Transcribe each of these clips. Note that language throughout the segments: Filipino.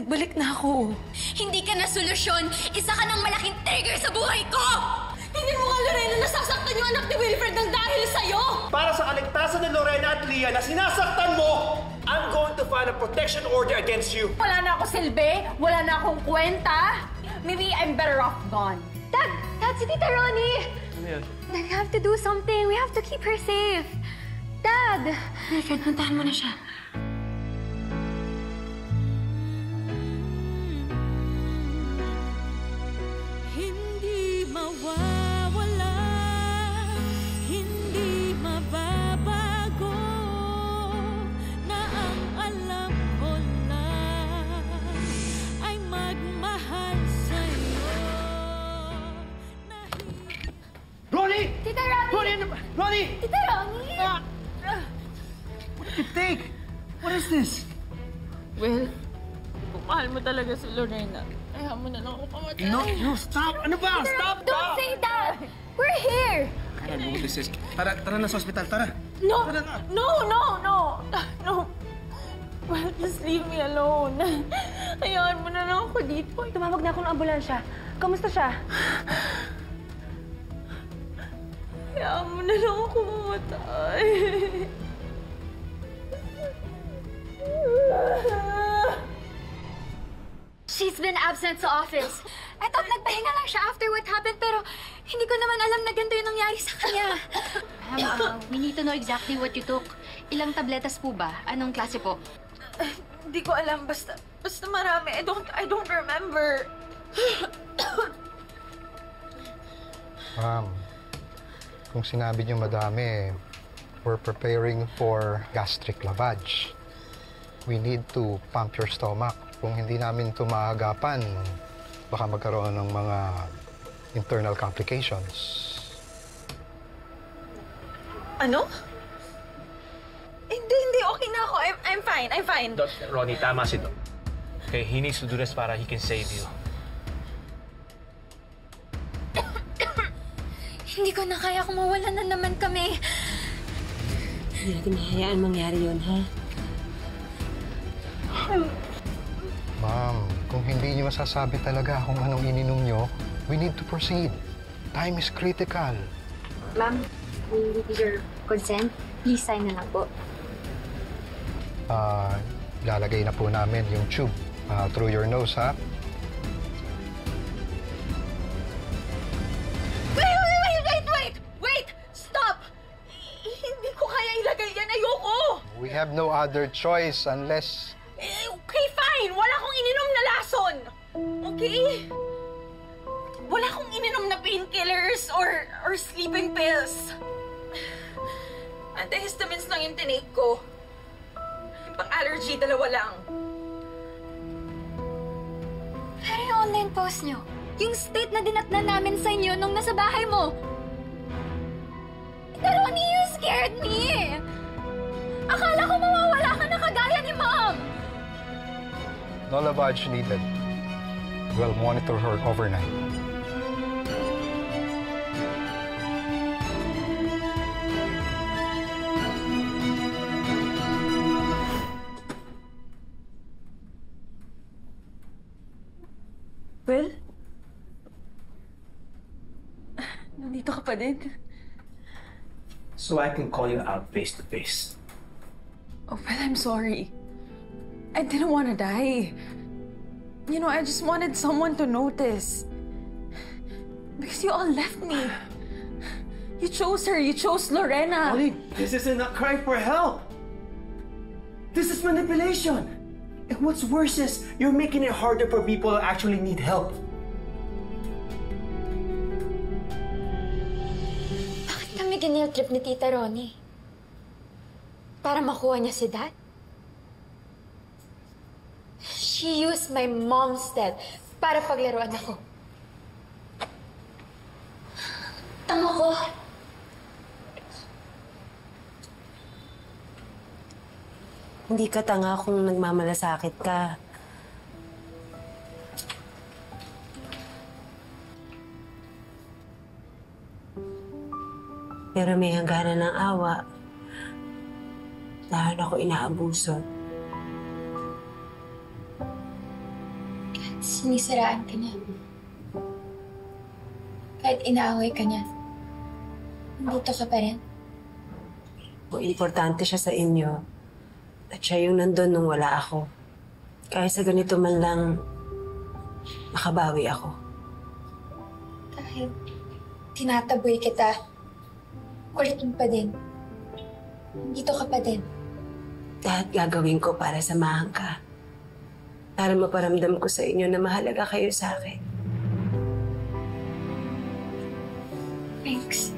nagbalik na ako. Hindi ka na solusyon. Isa ka ng malaking trigger sa buhay ko! Tingnan mo nga, Lorena, nasasaktan yung anak ni Wilfred ng dahil sa'yo! Para sa kaligtasan ni Lorena at Leah na sinasaktan mo, I'm going to file a protection order against you. Wala na ako silbi, wala na akong kwenta. Maybe I'm better off gone. Dad, si Tita Ronnie! Ano yan? Dad, we have to do something. We have to keep her safe. Dad! Wilfred, puntahan mo na siya. Hindi mawawala, hindi mababago, na ang alam ko lang ay magmahal sa'yo. Ronnie! Tita Ronnie! Ronnie! Ano ba? Ronnie! Tita Ronnie! What did you take? What is this? Will, kung mahal mo talaga si Lorena, kaya mo na lang ako kamatay. No, stop! Ano ba? Stop! Don't say that! We're here! I don't know what this is. Tara na sa ospital, tara. No! Tara na. No! Well, just leave me alone. Hayaan mo na lang ako dito. Tumawag na ako ng ambulansya. Kamusta siya? Hayaan mo na lang ako mamatay. She's been absent sa office. I thought nagpahinga lang siya after what happened, pero hindi ko naman alam na ganito yung nangyari sa kanya. We need to know exactly what you took. Ilang tabletas po ba? Anong klase po? Hindi ko alam. Basta marami. I don't remember. Ma'am, kung sinabi niyo madami, we're preparing for gastric lavage. We need to pump your stomach. Kung hindi namin ito maagapan, baka magkaroon ng mga internal complications. Ano? Hindi. Okay na ako. I'm fine. Ronnie, tama si Doc. Okay, he needs to do this para he can save you. Hindi ko na kaya kung mawalan na naman kami. Hindi natin mahayaan mangyari yun, ha? Ma'am, kung hindi niyo masasabi talaga kung anong ininom niyo, we need to proceed. Time is critical. Ma'am, we need your consent. Please sign na lang po. Lalagay na po namin yung tube through your nose, ha? Wait! Stop! Hindi ko kaya ilagay yan. Ayoko! We have no other choice unless... Okay, fine. Wala akong ininom na lason. Okay? Wala akong ininom na painkillers or sleeping pills. Antihistamines lang yung tinake ko. Yung pang-allergy, dalawa lang. Pero yung online post nyo, yung state na dinatnan namin sa inyo nung nasa bahay mo. Tita Ronnie, you scared me! Akala ko mawawala ka na kagaya ni Mom! No lavage needed. We'll monitor her overnight. Well? Nandito ka pa din? So I can call you out face to face. Oh, well, I'm sorry. I didn't want to die. You know, I just wanted someone to notice. Because you all left me. You chose her. You chose Lorena. Ronnie, this isn't a cry for help. This is manipulation. And what's worse is, you're making it harder for people who actually need help. Bakit kami giniltrip ni Tita Ronnie? Para makuha niya si Dad? She used my mom's death para paglaruan ako. Tama ko. Hindi ka tanga kung nagmamalasakit ka. Pero may hangganan ng awa. Dahil ako inaabuso. sinisiraan ka niya. Kahit inaaway ka niya, nandito ka pa rin. Kung importante siya sa inyo, at siya yung nandun nung wala ako. Kaya sa ganito man lang, makabawi ako. Kahit tinataboy kita, kulit mo pa din. Nandito ka pa din. Lahat gagawin ko para samahan ka. Para maparamdam ko sa inyo na mahalaga kayo sa akin. Thanks.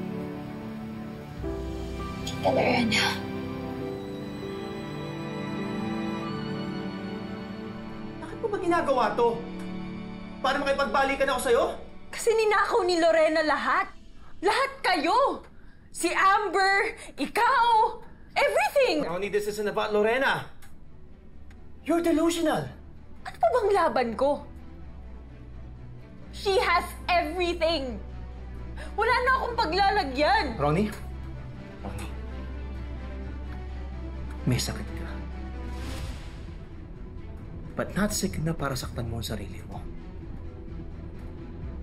Tita Lorena. Bakit mo ba ginagawa to? Para makipagbalikan ako sa'yo? Kasi ninakaw ni Lorena lahat. Lahat kayo! Si Amber, ikaw, everything! Ronnie, this isn't about Lorena. You're delusional. Ano pa bang laban ko? She has everything! Wala na akong paglalagyan! Ronnie? Ronnie. May sakit ka. But not sick na para saktan mo ang sarili mo.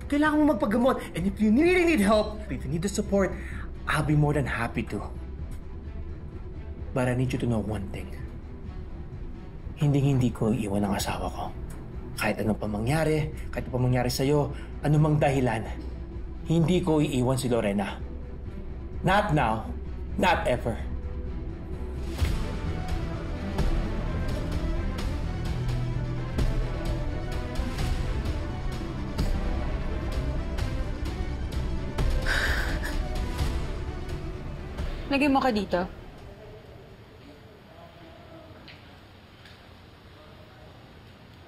Kailangan mo magpagamot. And if you really need help, if you need the support, I'll be more than happy to. But I need you to know one thing. Hindi ko iwan ang asawa ko. Kahit ano pa mangyari, kahit ano pa mangyari sa'yo, anumang dahilan, hindi ko iiwan si Lorena. Not now, not ever. Lagay mo ka dito.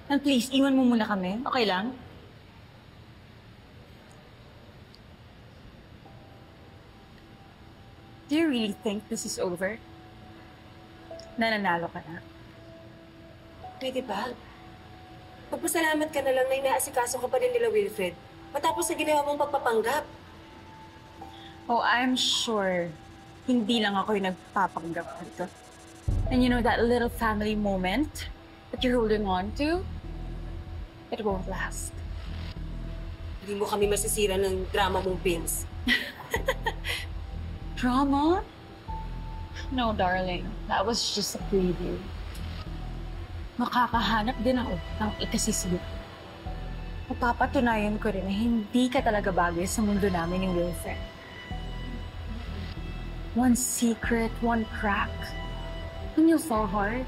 And please, iwan mo muna kami. Okay lang? Do you really think this is over? Nananalo ka na? Pwede ba? Magpasalamat ka na lang na inaasikaso ka pa rin nila Wilfred. Matapos sa ginawa mong pagpapanggap. Oh, I'm sure hindi lang ako yung nagpapanggap dito. And you know that little family moment that you're holding on to? It won't last. Hindi mo kami masisira ng drama mong Vince. Drama? No, darling. That was just a preview. Makakahanap din ako ng ikasisip. Papatunayan ko rin na hindi ka talaga bagay sa mundo namin ni Wilfred. One secret, one crack, and you'll fall hard.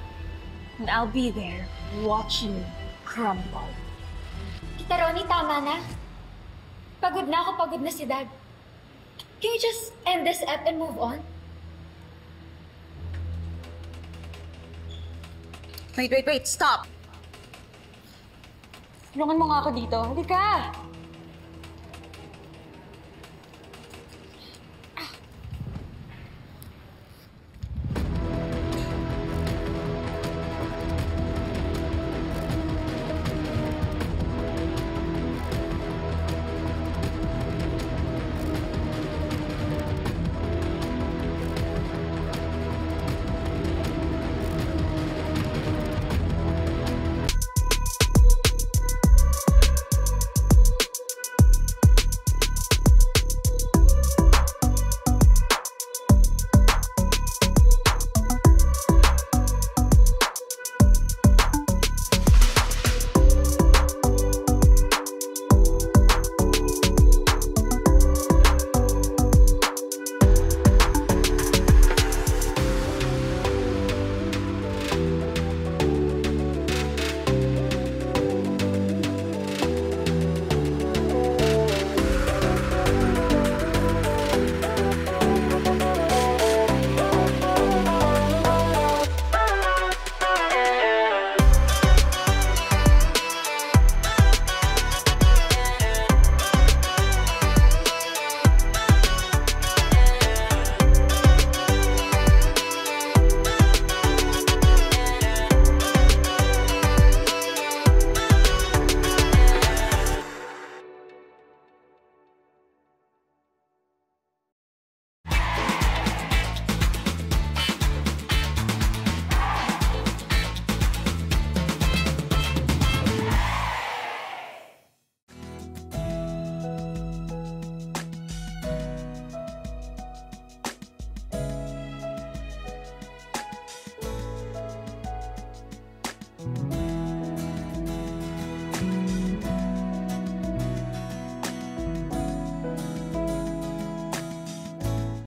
And I'll be there, watching you crumble. Tita Ronnie, tama na. Pagod na ako, pagod na si Dad. Can you just end this app and move on? Wait, stop! Tulungan mo nga ako dito. Halika!